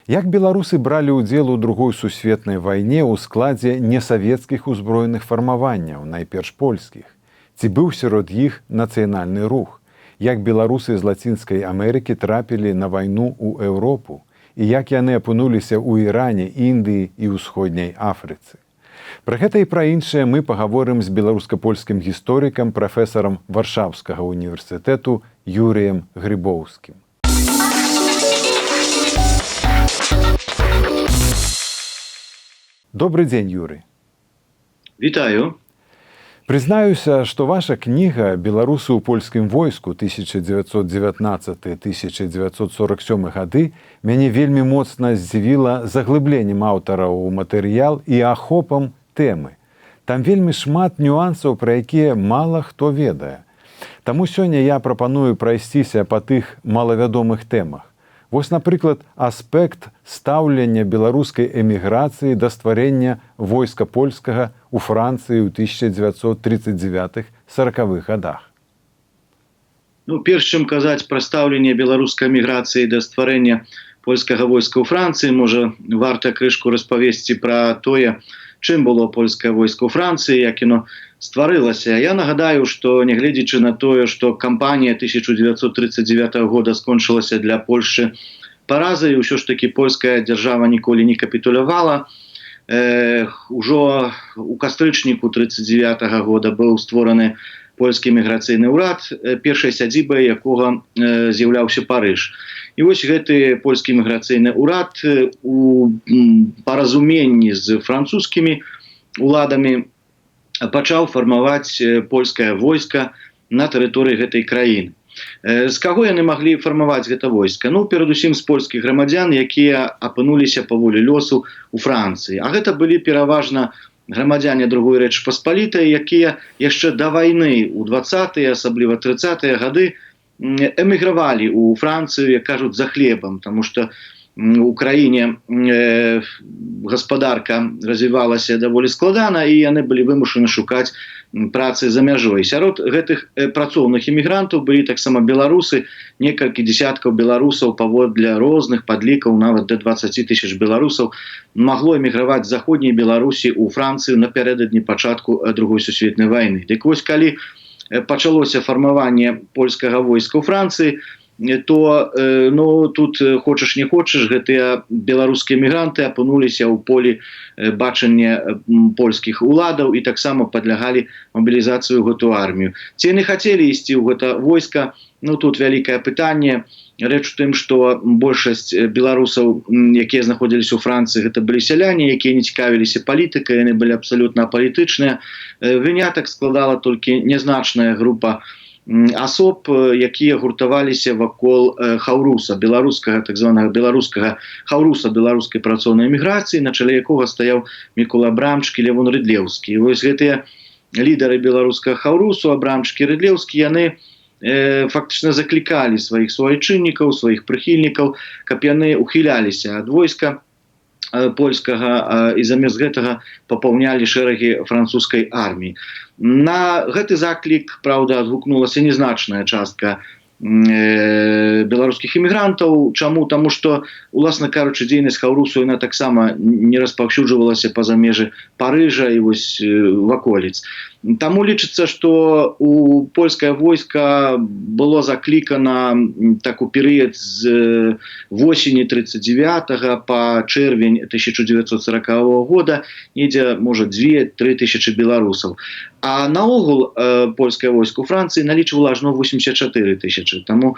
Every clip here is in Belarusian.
Як беларусы бралі ўдзел у другой сусветнай вайне ў складзе несавецкіх узброеных фармаванняў, найперш польскіх? Ці быў сярод іх нацыянальны рух? Як беларусы з Лацінскай Амерыкі трапілі на вайну ў Еўропу? І як яны апынуліся ў Іране, Індыі і ўсходняй Афрыцы? Пра гэта і пра іншае мы пагаворым з беларуска-польскім гісторыкам, прафесарам Варшаўскага універсітэту Юрыем Грыбоўскім. Добрый дзень, Юрый. Вітаю. Прызнаюся, што ваша кніга «Беларусы ў польскім войску 1919-1947 гады» мяне вельмі моцна здзівіла заглыбленнем аўтара ў матэрыял і ахопам тэмы. Там вельмі шмат нюансаў, пра якія мала хто ведае. Таму сёння я прапаную прайсціся па тых малавядомых тэмах. Вось, напрыклад, аспект стаўлення беларускай эміграцыі да стварэння войска польскага ў Францыі ў 1939-40 годах. Перш чым казаць пра стаўленне беларускай эміграцыі да стварэння польскага войска ў Францыі, можа, варта крышку распавесці пра тое, чым было польскае войска ў Францыі, як яно стварылася. Я нагадаю, што нягледзячы на тое, што кампанія 1939 года скончылася для Польшчы паразай, усё ж такі польская дзяржава ніколі не капітулявала. Ужо у кастрычніку 1939 года быў створаны польскі эміграцыйны ўрад, першай сядзібай якога з'яўляўся Парыж. І вось гэты польскі эміграцыйны ўрад у паразуменні з французскімі уладамі пачаў фармаваць польскае войска на тэрыторыі гэтай краіны. З каго яны маглі фармаваць гэта войска? Перадусім з польскіх грамадзян, якія апынуліся па волі лёсу ў Францыі. А гэта былі пераважна грамадзяне другой Рэчы Паспалітай, якія яшчэ да вайны ў 20-е, асабліва 30-е гады эмігравалі ў Францыю, як кажуць, за хлебам, таму што у краіне гаспадарка развівалася даволі складана, і яны былі вымушаны шукаць працы за мяжой. Сярод гэтых працоўных эмігрантаў былі таксама беларусы, некалькі дзесяткаў беларусаў, паводле розных падлікаў, нават да 20 000 беларусаў магло эміграваць з заходняй Беларусі ў Францыю напярэдадні пачатку Другой сусветнай вайны. Дык вось, калі пачалося фармаванне польскага войска ў Францыі, то тут хочаш не хочаш, гэтыя беларускія эмігранты апынуліся ў полі бачання польскіх уладаў і таксама падлягалі мабілізацыю ў гэту армію. Ці яны хацелі ісці ў гэта войска? Тут вялікае пытанне. Рэч у тым, што большасць беларусаў, якія знаходзіліся ў Францыі, гэта былі сяляне, якія не цікавіліся палітыкай, яны былі абсалютна апалітычныя. Вынятак складала толькі нязначная група асоб, якія гуртаваліся вакол хаўруса, беларускага, так званага беларускага хаўруса беларускай працоўнай эміграцыі, на чале якога стаяў Мікола Абрамчык і Лявон Рыдлеўскі. І вось гэтыя лідары беларускага хаўрусу, Абрамчык і Рыдлеўскі, яны фактычна заклікалі сваіх суайчыннікаў, сваіх прыхільнікаў, каб яны ухіляліся ад войска польскага і замест гэтага папаўнялі шэрагі французскай арміі. На гэты заклік, праўда, адгукнулася незначная частка беларускіх эмігрантаў. Чаму? Таму што, уласна кажучы, дзейнасць хаўрусу яна таксама не распаўсюджвалася па-за межы Парыжа і вось ваколіц. Таму лічыцца, што у польскае войска было заклікана так у перыяд з восені 39 па чэрвень 1940 года, недзе, можа, 2-3 тысячы беларусаў. А наогул польскае войска ў Францыі налічвала ажно 84 тысячы. Таму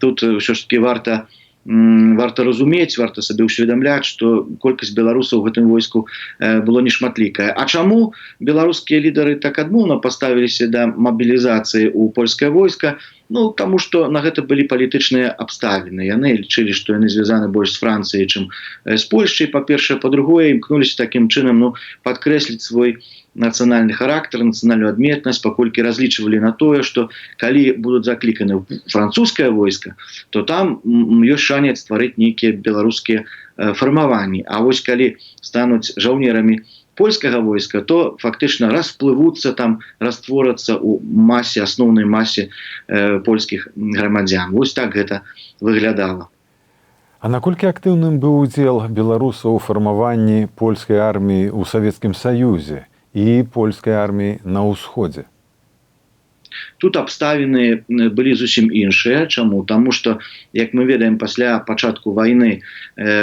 тут ўсё ж таки варта разумець, варта сабе ўсведамляць, што колькасць беларусаў у гэтым войску было нешматлікая. А чаму беларускія лідары так адмоўна паставіліся да мабілізацыі ў польскае войска? Таму што на гэта былі палітычныя абставіны. Яны лічылі, што яны звязаны больш з Францыяй, чым з Польшчай, па-першае, па-другое, імкнуліся такім чынам падкрэсліць свой нацыянальны характар, нацыянальную адметнасць, паколькі разлічвалі на тое, што калі будуць закліканы ў французскае войска, то там ёсць шанец стварыць нейкія беларускія фармаванні. А вось калі стануць жаўнерамі польскага войска, то фактычна расплывуцца там, растворацца ў масе, асноўнай масе польскіх грамадзян. Вось так гэта выглядала. А наколькі актыўным быў удзел беларусаў у фармаванні польскай арміі ў Савецкім Саюзе і польскай арміі на ўсходзе? Тут абставіны былі зусім іншыя. Чаму? Таму што, як мы ведаем, пасля пачатку вайны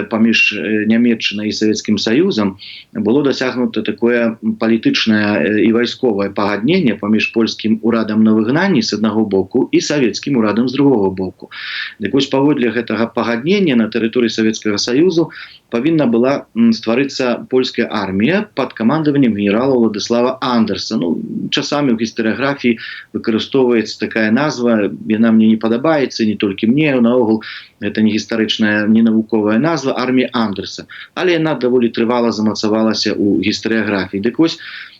паміж Нямецчынай і Савецкім Саюзам было дасягнута такое палітычнае і вайсковае пагадненне паміж польскім урадам на выгнанні з аднаго боку і савецкім урадам з другога боку. Дык вось паводле гэтага пагаднення на тэрыторыі Савецкага Саюзу павінна была стварыцца польская армія пад камандаваннем генерала Владыслава Андерса. Ну, часамі ў гістарыяграфіі выкарыстоўваецца такая назва, яна мне не падабаецца, не толькі мне, наогул гэта не гістарычная, не навуковая назва армія Андерса, але яна даволі трывала замацавалася ў гістарыяграфіі. Дык вось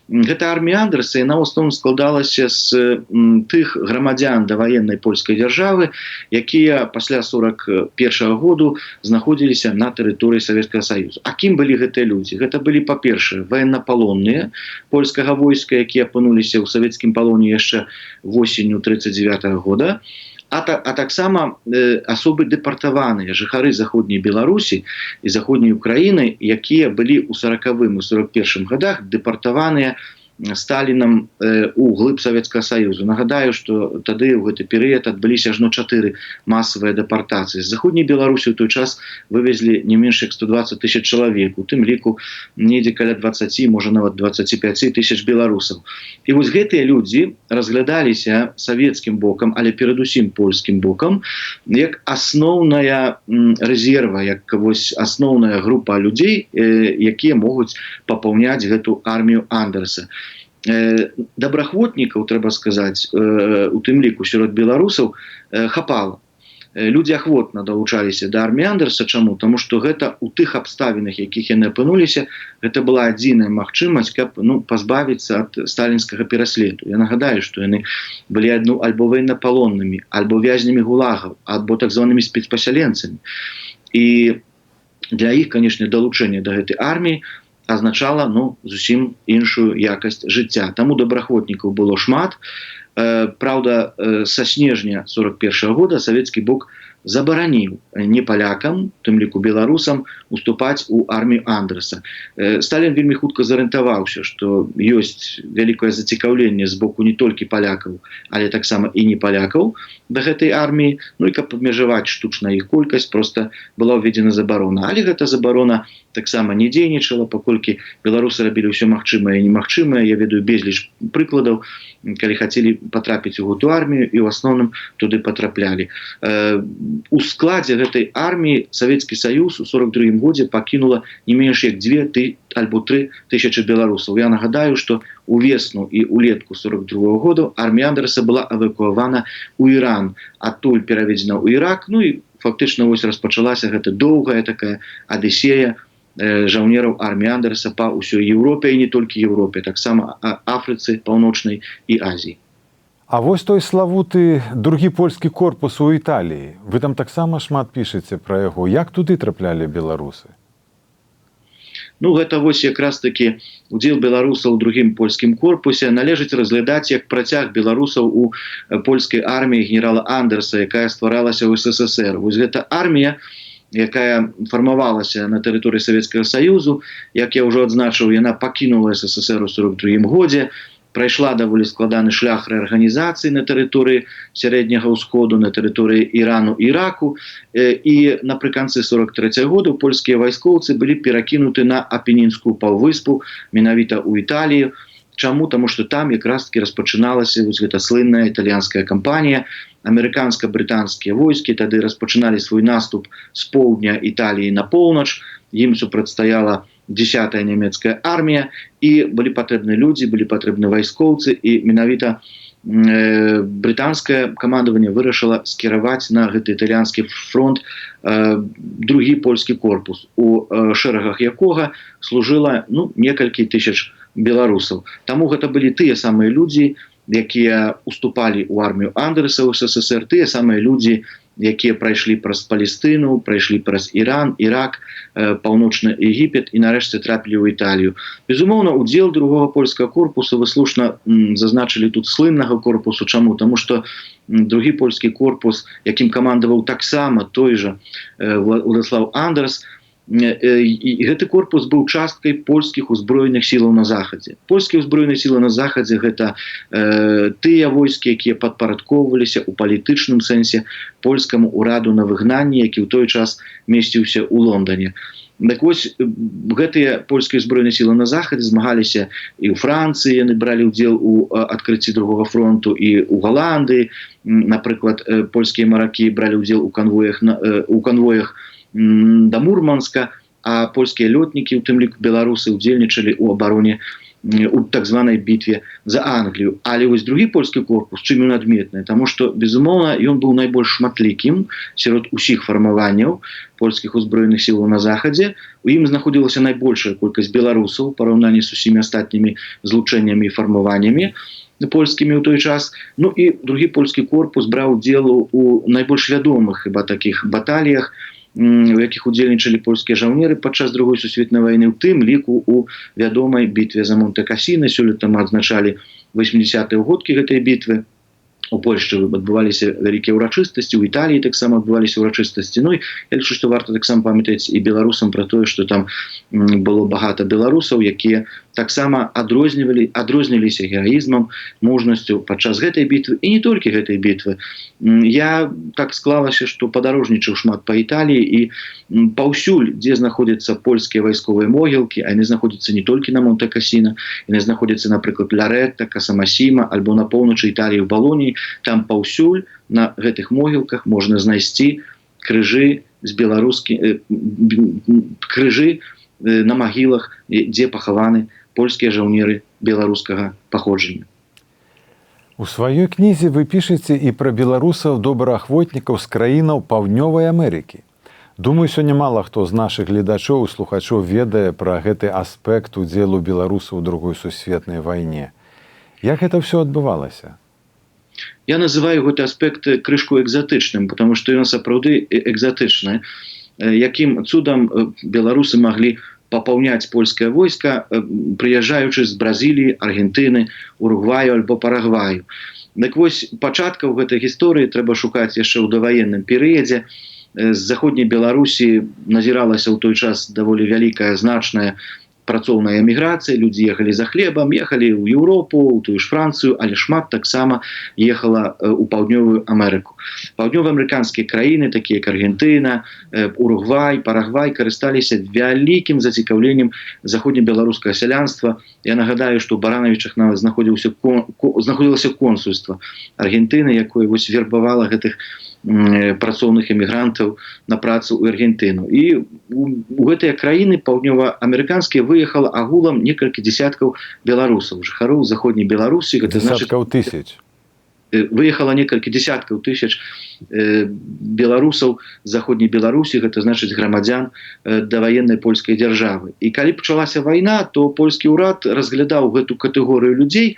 гэта армія Андерса, яна ў асноўным складалася з тых грамадзян даваеннай польскай дзяржавы, якія пасля 41-го году знаходзіліся на тэрыторыі Савецкага Саюзу. А кім былі гэтыя людзі? Гэта былі, па-першае, ваеннапалонныя польскага войска, якія апынуліся ў савецкім палоне яшчэ восенню 1939 года, а таксама асобы дэпартаваныя, жыхары заходняй Беларусі і заходняй Украіны, якія былі ў 40-м і 41-м годах дэпартаваныя Сталінам у глыб Савецкага Саюзу. Нагадаю, што тады ў гэты перыяд адбыліся ажно 4 масавыя дэпартацыі. З заходняй Беларусі ў той час вывезлі не менш як 120 000 чалавек, у тым ліку недзе каля 20, можа нават 25 000 беларусаў. І вось гэтыя людзі разглядаліся савецкім бокам, але перадусім польскім бокам, як асноўная рэзерва, як вось асноўная група людзей, якія могуць папаўняць гэту армію Андерса. Добраахвотнікаў, трэба сказаць, у тым ліку сярод беларусаў хапала. Людзі ахвотна далучаліся да арміі Андерса. Чаму? Таму што гэта ў тых абставінах, якіх яны апынуліся, гэта была адзіная магчымасць, каб пазбавіцца ад сталінскага пераследу. Я нагадаю, што яны былі альбо ваеннапалоннымі, альбо вязнямі гулагаў, альбо так званымі спецпасяленцамі. І для іх, канешне, далучэнне да гэтай арміі азначала зусім іншую якасць жыцця. Таму добраахвотнікаў было шмат. Праўда, са снежня 41-го года савецкі бок забараніў не палякам, тым ліку беларусам, уступаць у армію Андерса. Сталін вельмі хутка зарыентаваўся, што ёсць вялікае зацікаўленне з боку не толькі палякаў, але таксама і не палякаў да гэтай арміі. Ну і каб абмежаваць штучна іх колькасць, проста была ўведзена забарона. Але гэта забарона таксама не дзейнічала, паколькі беларусы рабілі ўсё магчымае і немагчымае. Я ведаю безліч прыкладаў, калі хацелі патрапіць у гэту армію і ў асноўным туды патраплялі. У складзе гэтай арміі Савецкі Саюз у 42-м годзе пакінула не менш як 2 альбо 3 тысячы беларусаў. Я нагадаю, што увесну і улетку 42-го году армія Андерса была эвакуавана ў Іран, адтуль пераведзена ў Ірак. Ну і фактычна вось распачалася гэта доўгая такая адысея жаўнераў арміі Андерса па ўсёй Еўропе, і не толькі Еўропе, таксама Афрыцы, Паўночнай і Азіі. А вось той славуты другі польскі корпус у Італіі. Вы там таксама шмат пішаце пра яго. Як туды траплялі беларусы? Гэта вось якраз такі удзел беларусаў у другім польскім корпусе належыць разглядаць як працяг беларусаў у польскай арміі генерала Андерса, якая стваралася ў СССР. Вось гэта армія, якая фармавалася на тэрыторыі Савецкага Саюзу, як я ўжо адзначыў, яна пакінула СССР у 42-м годзе, прайшла даволі складаны шлях рэарганізацыі на тэрыторыі сярэдняга ўсходу, на тэрыторыі Ірану і Іраку, і напрыканцы 43-го года польскія вайскоўцы былі перакінуты на Апенінскую паўвыспу, менавіта ў Італію. Чаму? Таму што там якраз-таки распачыналася вось гэта слынная італьянская кампанія. Амерыканска-брытанскія войскі тады распачыналі свой наступ з поўдня Італіі на поўнач. Ім супрацьстаяла 10-я нямецкая армія, і былі патрэбны людзі, былі патрэбны вайскоўцы, і менавіта брытанскае камандаванне вырашыла скіраваць на гэты італьянскі фронт другі польскі корпус, у шэрагах якога служыла некалькі тысяч беларусаў. Таму гэта былі тыя самыя людзі, якія уступалі ў армію Андерса ў СССР, тыя самыя людзі, якія прайшлі праз Палестыну, прайшлі праз Іран, Ірак, паўночны Егіпет і нарэшце трапілі ў Італію. Безумоўна, удзел другога польскага корпусу, вы слушна зазначылі тут слыннага корпусу. Чаму? Таму што другі польскі корпус, якім камандаваў таксама той жа Уладзіслаў Андерс, і гэты корпус быў часткай польскіх узброеных сілаў на захадзе. Польскія ўзброеныя сілы на захадзе гэта тыя войскі, якія падпарадкоўваліся ў палітычным сэнсе польскаму ўраду на выгнанні, які ў той час месціўся ў Лондане. Так вось, гэтыя польскія ўзброеныя сілы на захадзе змагаліся і ў Францыі, яны бралі ўдзел у адкрыцці другога фронту, і ў Галандыі. Напрыклад, польскія маракі бралі ўдзел у канвоях да Мурманска, а польскія лётнікі, у тым ліку беларусы, удзельнічалі ў абароне у так званай бітве за Англію. Але вось другі польскі корпус, чым ён адметны? Таму што, безумоўна, ён быў найбольш шматлікім сярод усіх фармаванняў польскіх узброеных сілаў на захадзе. У ім знаходзілася найбольшая колькасць беларусаў у параўнанні з усімі астатнімі злучэннямі і фармаваннямі польскімі ў той час. Ну і другі польскі корпус браў удзел у найбольш вядомых хіба такіх баталіях, у якіх удзельнічалі польскія жаўнеры падчас другой сусветнай вайны, у тым ліку у вядомай бітве за Монте-Касіна. Сёлета мы адзначалі 80-е годкі гэтай бітвы. У Польшчы адбываліся вялікія ўрачыстасці, у Італіі таксама адбываліся ўрачыстасці. Ну і я лічу, што варта таксама памятаць і беларусам пра тое, што там было багата беларусаў, якія таксама адрозніліся гераізмам, мужнасцю падчас гэтай бітвы, і не толькі гэтай бітвы. Я так склалася, што падарожнічаў шмат па Італіі, і паўсюль, дзе знаходзяцца польскія вайсковыя могілкі, а яны знаходзяцца не толькі на Монте-Касіна, яны знаходзяцца, напрыклад, Ларетта, Касамасіма, альбо на поўначы Італіі, в Балоніі. Там паўсюль на гэтых могілках можна знайсці крыжы з крыжы на магілах, дзе пахаваны польскія жаўнеры беларускага паходжання. У сваёй кнізе вы пішаце і пра беларусаў-добраахвотнікаў з краінаў Паўднёвай Амерыкі. Думаю, сёння мала хто з нашых гледачоў і слухачоў ведае пра гэты аспект удзелу беларусаў у другой сусветнай вайне. Як гэта ўсё адбывалася? Я называю гэты аспект крышку экзатычным, потому што ён сапраўды экзатычны. Якім цудам беларусы маглі папаўняць польскае войска, прыязджаючы з Бразіліі, Аргентыны, Уругваю альбо Парагваю. Так вось, пачаткаў гэтай гісторыі трэба шукаць яшчэ ў даваенным перыядзе. З заходняй Беларусі назіралася ў той час даволі вялікая, значная працоўная эміграцыя, людзі ехалі за хлебам, ехалі ў Еўропу, у тую ж Францыю, але шмат таксама ехала ў Паўднёвую Амерыку. Паўднёваамерыканскія краіны, такія як Аргентына, Уругвай, Парагвай, карысталіся вялікім зацікаўленнем заходнебеларускага сялянства. Я нагадаю, што ў Баранавічах нават знаходзілася консульства Аргентыны, якое вось вербавала гэтых працоўных эмігрантаў на працу ў Аргентыну. І у гэтыя краіны паўднёваамерыканскія выехала агулам некалькі дзесяткаў беларусаў, жыхароў заходняй Беларусі. Дзесяткаў тысяч. Выехала некалькі дзесяткаў тысяч беларусаў з заходняй Беларусі, гэта значыць грамадзян даваеннай польскай дзяржавы. І калі пачалася вайна, то польскі ўрад разглядаў гэту катэгорыю людзей,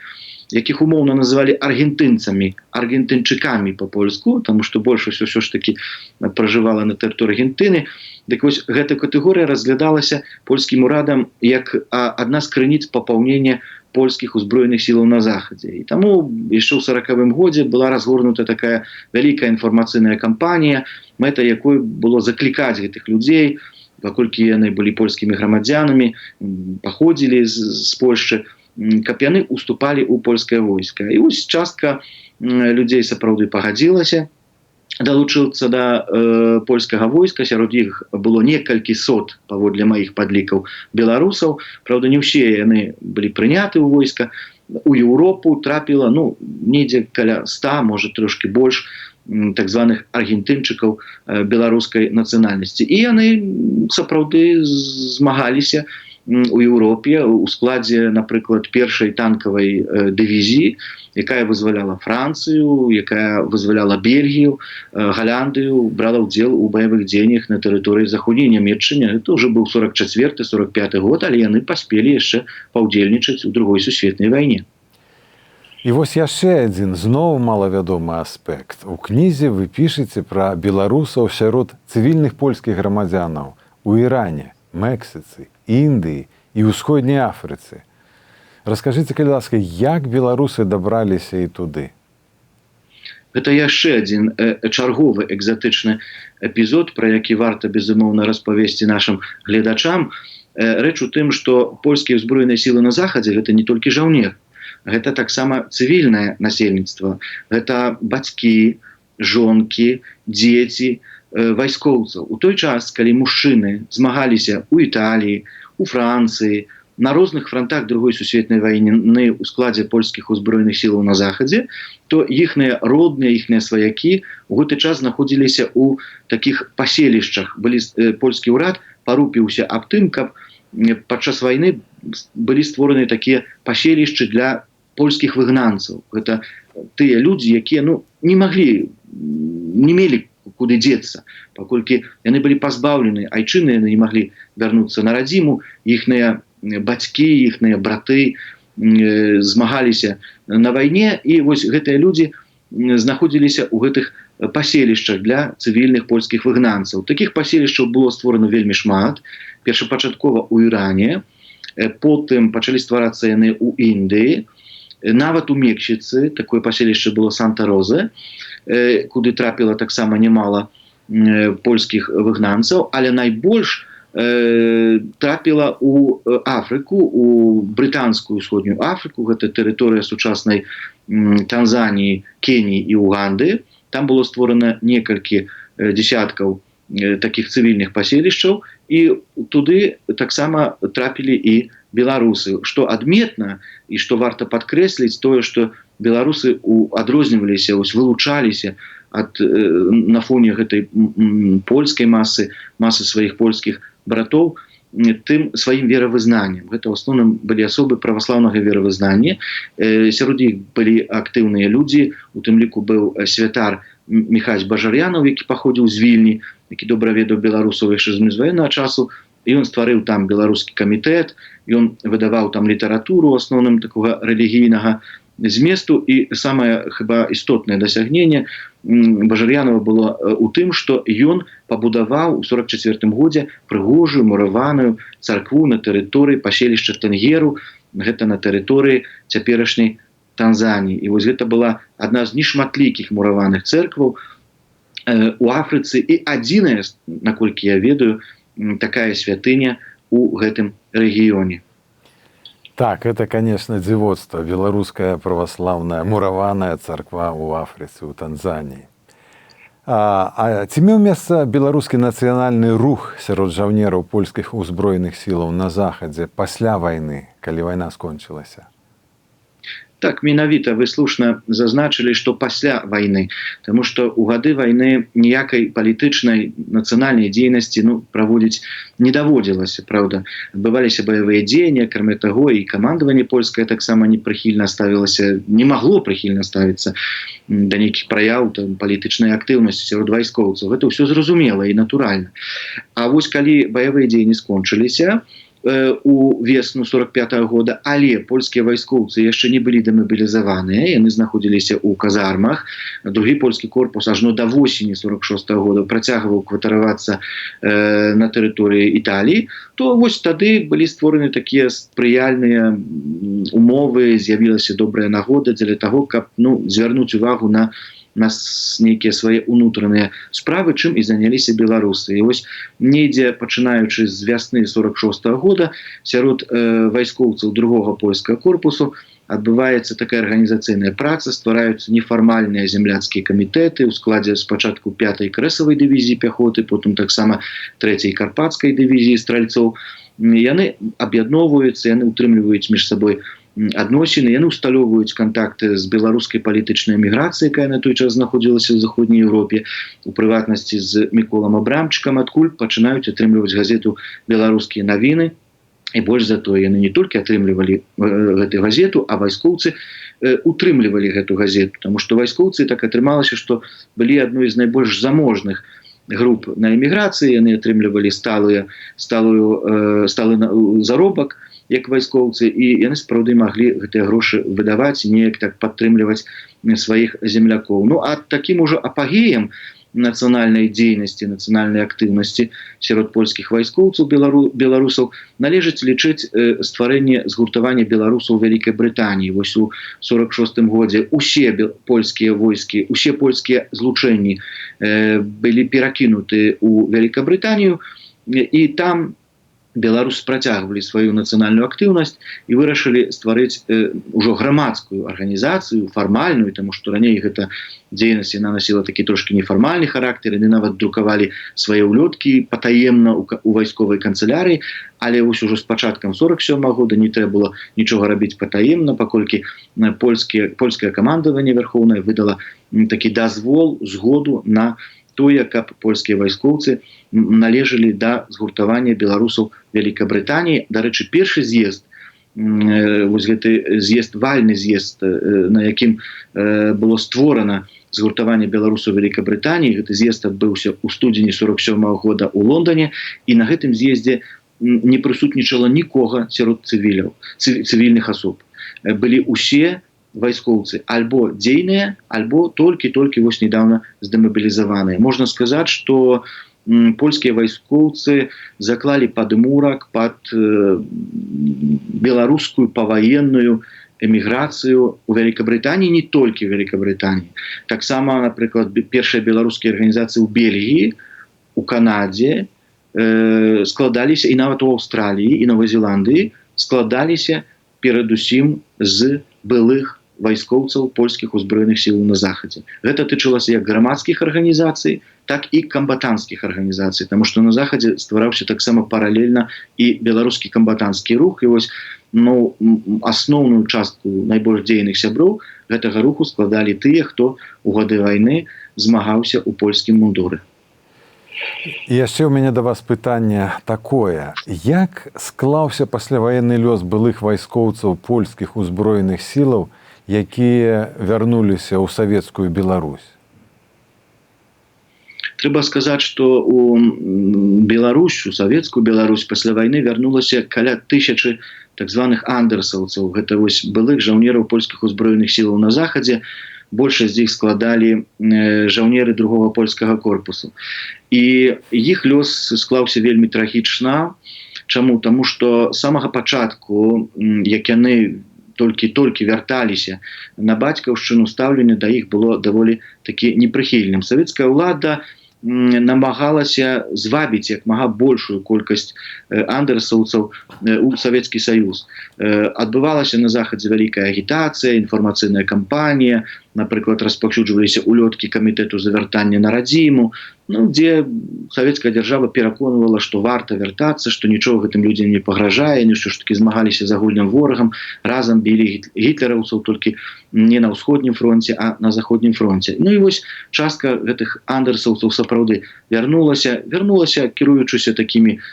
якіх умоўна называлі аргентынцамі, аргентынчыкамі па-польску, таму што большасць ўсё ж такі пражывала на тэрыторыі Аргентыны. Дык вось гэта катэгорыя разглядалася польскім урадам як адна з крыніц папаўнення польскіх узброеных сілаў на захадзе. І таму яшчэ ў 40-м годзе была разгорнута такая вялікая інфармацыйная кампанія, мэта якой было заклікаць гэтых людзей, паколькі яны былі польскімі грамадзянамі, паходзілі з Польшчы, каб яны уступалі ў польскае войска. І вось частка людзей сапраўды пагадзілася далучыцца да польскага войска. Сярод іх было некалькі сот, паводле маіх падлікаў, беларусаў. Праўда, не ўсе яны былі прыняты ў войска. У Еўропу трапіла, недзе каля 100, можа трошкі больш, так званых аргентынчыкаў беларускай нацыянальнасці. І яны сапраўды змагаліся у Еўропе у складзе, напрыклад, першай танкавай дывізіі, якая вызваляла Францыю, якая вызваляла Бельгію, Галяндыю, брала ўдзел у баявых дзеяннях на тэрыторыі заходняй Нямецчыны. Это ўжо быў 44-45 год, але яны паспелі яшчэ паўдзельнічаць у другой сусветнай вайне. І вось яшчэ адзін зноў малавядомы аспект. У кнізе вы пішаце пра беларусаў сярод цывільных польскіх грамадзянаў у Іране, Мексіцы, Індыі і ўсходняй Афрыцы. Раскажыце, калі ласка, як беларусы дабраліся і туды? Гэта яшчэ адзін чарговы экзатычны эпізод, пра які варта, безумоўна, распавесці нашым гледачам. Рэч у тым, што польскія ўзброеныя сілы на захадзе гэта не толькі жаўнер, гэта таксама цывільнае насельніцтва. Гэта бацькі, жонкі, дзеці вайскоўцаў. У той час, калі мужчыны змагаліся ў Італіі, у Францыі, на розных фронтах Другой сусветнай вайны ў складзе польскіх узброеных сілаў на захадзе, то іхныя родныя, іхныя сваякі у гэты час знаходзіліся ў такіх паселішчах. Польскі ўрад парупіўся аб тым, каб падчас вайны былі створаны такія паселішчы для польскіх выгнанцаў. Гэта тыя людзі, якія не мелі куды дзецца, паколькі яны былі пазбаўлены айчыны, яны не маглі вярнуцца на радзіму, іхныя бацькі, іхныя браты змагаліся на вайне, і вось гэтыя людзі знаходзіліся ў гэтых паселішчах для цывільных польскіх выгнанцаў. Такіх паселішчаў было створана вельмі шмат. Першапачаткова ў Іране, потым пачалі стварацца яны ў Індыі, нават у Мексіцы такое паселішча было Санта-Розе, куды трапіла таксама немала польскіх выгнанцаў, але найбольш трапіла ў Афрыку, у брытанскую ўсходнюю Афрыку, гэта тэрыторыя сучаснай Танзаніі, Кеніі і Уганды. Там было створана некалькі десяткаў такіх цывільных паселішчаў, і туды таксама трапілі і беларусы. Што адметна і што варта падкрэсліць, тое, што беларусы адрозніваліся, вылучаліся на фоне гэтай польскай масы сваіх польскіх братоў тым сваім веравызнаннем. Гэта ў асноўным былі асобы праваслаўнага веравызнання. Сярод іх былі актыўныя людзі, у тым ліку быў святар Міхась Бажар'янаў, які паходзіў з Вільні, які добра ведаў беларусаў яшчэ з міжваеннага часу, і ён стварыў там беларускі камітэт, ён выдаваў там літаратуру, у асноўным такога рэлігійнага зместу, і самае хіба істотнае дасягненне Бажар'янова было ў тым, што ён пабудаваў у 44-м годзе прыгожую мураваную царкву на тэрыторыі паселішча Тэнгеру, гэта на тэрыторыі цяперашняй Танзаніі. І вось гэта была адна з нешматлікіх мураваных цэркваў у Афрыцы і адзіная, наколькі я ведаю, такая святыня у гэтым рэгіёне. Так, это, конечно, дзівоцтва. Беларуская праваслаўная мураваная царква ў Афрыцы, у Танзаніі. А ці меў месца беларускі нацыянальны рух сярод жаўнераў польскіх узброеных сілаў на захадзе пасля вайны, калі вайна скончылася? Так, менавіта вы слушна зазначылі, што пасля вайны, таму што ў гады вайны ніякай палітычнай нацыянальнай дзейнасці праводзіць не даводзілася, правда. Адбываліся баявыя дзеянні, акрамя таго, і камандаванне польскае таксама непрыхільна ставілася, не магло прыхільна ставіцца да нейкіх праяў палітычнай актыўнасці сярод вайскоўцаў. Гэта ўсё зразумела і натуральна. А вось калі баявыя дзеянні скончыліся у весну 45-го года, але польскія вайскоўцы яшчэ не былі дэмабілізаваныя, яны знаходзіліся ў казармах. Другі польскі корпус ажно да восені 46-го года працягваў кватаравацца на тэрыторыі Італіі, то вось тады былі створаны такія спрыяльныя умовы, з'явілася добрая нагода дзеля таго, каб звярнуць увагу на нейкія свае ўнутраныя справы, чым і заняліся беларусы. І вось недзе, пачынаючы з вясны 46-го года, сярод вайскоўцаў другога польскага корпусу адбываецца такая арганізацыйная праца, ствараюцца нефармальныя земляцкія камітэты ў складзе спачатку 5-й крэсавай дывізіі пяхоты, потым таксама 3-й карпатскай дывізіі стральцоў. Яны аб'ядноўваюцца, яны ўтрымліваюць між сабой адносіны, яны ўсталёўваюць кантакты з беларускай палітычнай эміграцыяй, якая на той час знаходзілася ў заходняй Еўропе, у прыватнасці з Міколам Абрамчыкам, адкуль пачынаюць атрымліваць газету «Беларускія навіны». І больш за тое, яны не толькі атрымлівалі гэту газету, а вайскоўцы утрымлівалі гэту газету, таму што вайскоўцы так атрымалася, што былі адной з найбольш заможных груп на эміграцыі, яны атрымлівалі сталы заробак, як вайскоўцы, і яны сапраўды маглі гэтыя грошы выдаваць і неяк так падтрымліваць сваіх землякоў. Ну а такім ужо апагеем нацыянальнай дзейнасці, нацыянальнай актыўнасці сярод польскіх вайскоўцаў беларусаў належыць лічыць стварэнне згуртавання беларусаў Вялікай Брытаніі. Вось у 46 годзе усе польскія войскі, усе польскія злучэнні былі перакінуты ў Вялікабрытанію, і там беларусы працягвалі сваю нацыянальную актыўнасць і вырашылі стварыць ужо грамадскую арганізацыю, фармальную, таму што раней гэта дзейнасць яна насіла такі трошкі нефармальны характар, яны нават друкавалі свае ўлёткі патаемна ў вайсковай канцылярыі, але вось ужо з пачаткам 47 года не трэба было нічога рабіць патаемна, паколькі польскае камандаванне вярхоўнае выдала такі дазвол, згоду на тое, каб польскія вайскоўцы належалі да згуртавання беларусаў Вялікабрытаніі. Дарэчы, першы з'езд, вось гэты з'езд, вальны з'езд, на якім было створана згуртаванне беларусаў Вялікабрытаніі, гэты з'езд адбыўся ў студзені 47 года ў Лондоне, і на гэтым з'ездзе не прысутнічала нікога сярод цывільных асоб. Былі усе вайскоўцы альбо дзейныя, альбо толькі вось недавно здэмабілізаваныя. Можна сказаць, што польскія вайскоўцы заклалі падмурак пад беларускую паваенную эміграцыю ў Вялікабрытаніі, не толькі ў Вялікабрытаніі. Таксама, напрыклад, першыя беларускія арганізацыі ў Бельгіі, у Канадзе складаліся, і нават у Аўстраліі і Новай Зеландыі складаліся перадусім з былых вайскоўцаў польскіх узброеных сілаў на захадзе. Гэта тычылася як грамадскіх арганізацый, так і камбатанцкіх арганізацый, таму што на захадзе ствараўся таксама паралельна і беларускі камбатанцкі рух, і вось асноўную частку найбольш дзейных сяброў гэтага руху складалі тыя, хто у гады вайны змагаўся ў польскім мундуры. І яшчэ ў мяне да вас пытанне такое. Як склаўся пасляваенны лёс былых вайскоўцаў польскіх узброеных сілаў, якія вярнуліся ў савецкую Беларусь? Трэба сказаць, што у Беларусь, у савецкую Беларусь пасля вайны вярнулася каля 1000 так званых андерсаўцаў. Гэта вось былых жаўнераў польскіх узброеных сілаў на захадзе. Большасць з іх складалі жаўнеры другого польскага корпусу. І іх лёс склаўся вельмі трагічна. Чаму? Таму што з самага пачатку, як яны толькі вярталіся на бацькаўшчыну, стаўленне да іх было даволі такі непрыхільным. Савецкая ўлада намагалася звабіць як мага большую колькасць андерсаўцаў у Савецкі Саюз. Адбывалася на захадзе вялікая агітацыя, інфармацыйная кампанія, напрыклад, распаўсюджваліся ўлёткі камітэту завяртання на радзіму, дзе савецкая дзяржава пераконвала, што варта вяртацца, што нічога гэтым людзям не пагражае, яны ўсё ж такі змагаліся з агульным ворагам, разам білі гітлераўцаў, толькі не на ўсходнім фронце, а на заходнім фронце. І вось частка гэтых андерсаўцаў сапраўды вярнулася, кіруючыся такімі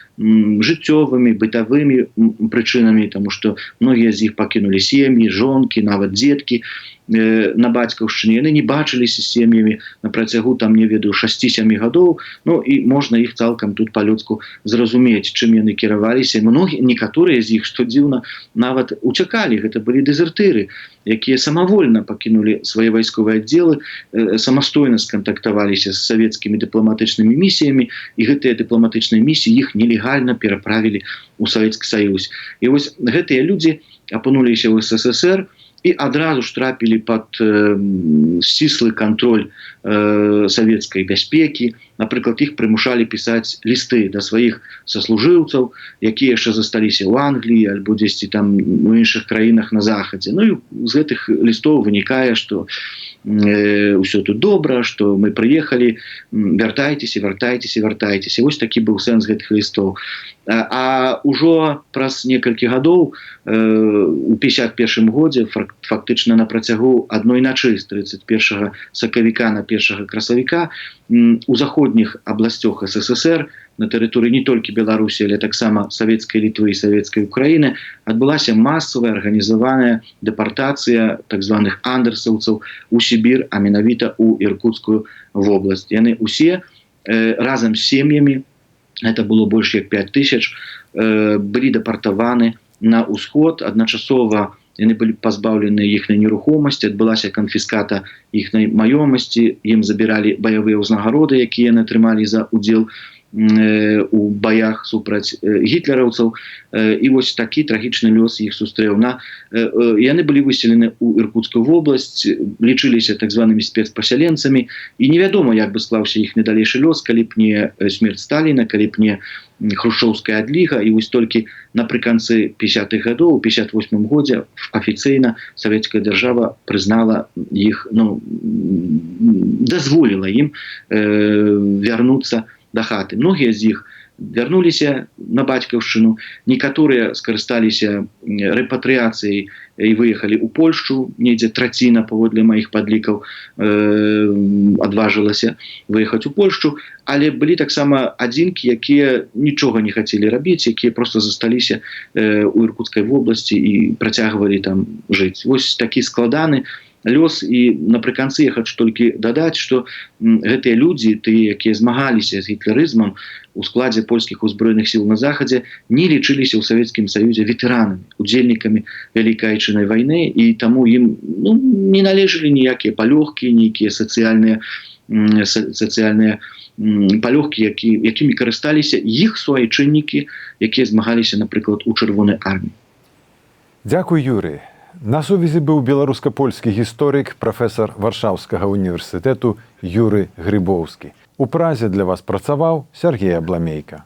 жыццёвымі, бытавымі прычынамі, таму што многія з іх пакінулі сем'і, жонкі, нават дзеткі на бацькаўшчыне. Яны не бачыліся з сем'ямі на працягу, 6-7 гадоў, і можна іх цалкам тут па-людску зразумець, чым яны кіраваліся. Некаторыя з іх, што дзіўна, нават уцякалі. Гэта былі дэзертыры, якія самавольна пакінулі свае вайсковыя аддзелы, самастойна скантактаваліся з савецкімі дыпламатычнымі місіямі, і гэтыя дыпламатычныя місіі іх нелегальна пераправілі ў Савецкі Саюз. І вось гэтыя людзі апынуліся ў СССР і адразу ж трапілі пад сціслы кантроль савецкай бяспекі. Напрыклад, іх прымушалі пісаць лісты да сваіх саслужыўцаў, якія яшчэ засталіся ў Англіі альбо дзесьці там у іншых краінах на захадзе. І з гэтых лістоў вынікае, што ўсё тут добра, што мы прыехалі, вяртайцеся. Вось такі быў сэнс гэтых лістоў. А ўжо праз некалькі гадоў, у 51 годзе, фактычна на працягу адной начы з 31 сакавіка на 1 красавіка, у заходніх абласцях СССР, на тэрыторыі не толькі Беларусі, але таксама Савецкай Літвы і Савецкай Украіны, адбылася масавая арганізаваная дэпартацыя так званых андерсаўцаў у Сібір, а менавіта ў Іркуцкую вобласць. Яны усе разам з сем'ямі, гэта было больш як 5000, былі дэпартаваны на ўсход. Адначасова яны былі пазбаўлены іхняй нерухомасці, адбылася канфіската іхняй маёмасці, ім забіралі баявыя ўзнагароды, якія яны атрымалі за удзел у баях супраць гітлераўцаў. І вось такі трагічны лёс іх сустрэў. Яны былі выселены ў Іркуцкую вобласць, лічыліся так званымі спецпасяленцамі, і невядома, як бы склаўся іх далейшы лёс, калі б не смерць Сталіна, калі б не хрушчоўская адліга. І вось толькі напрыканцы 50-х гадоў, у 58-м годзе афіцыйна савецкая дзяржава прызнала іх, дазволіла ім вярнуцца да хаты. Многія з іх вярнуліся на бацькаўшчыну, некаторыя скарысталіся рэпатрыяцыяй і выехалі ў Польшчу, недзе траціна, паводле маіх падлікаў, адважылася выехаць у Польшчу, але былі таксама адзінкі, якія нічога не хацелі рабіць, якія проста засталіся ў Іркуцкай вобласці і працягвалі там жыць. Вось такі складаны лёс. І напрыканцы я хочу толькі дадаць, што гэтыя людзі, тыя, якія змагаліся з гітлерызмам у складзе польскіх узброеных сіл на захадзе, не лічыліся ў Савецкім Саюзе ветэранамі, удзельнікамі Вялікай Айчыннай вайны, і таму ім не належалі ніякія палёгкі, нейкія сацыяльныя палёгкі, якімі карысталіся іх суайчыннікі, якія змагаліся, напрыклад, у Чырвонай арміі. Дзякуй, Юрый. На сувязі быў беларуска-польскі гісторык, прафесар Варшаўскага універсітэту Юрый Грыбоўскі. У Празе для вас працаваў Сергей Абламейка.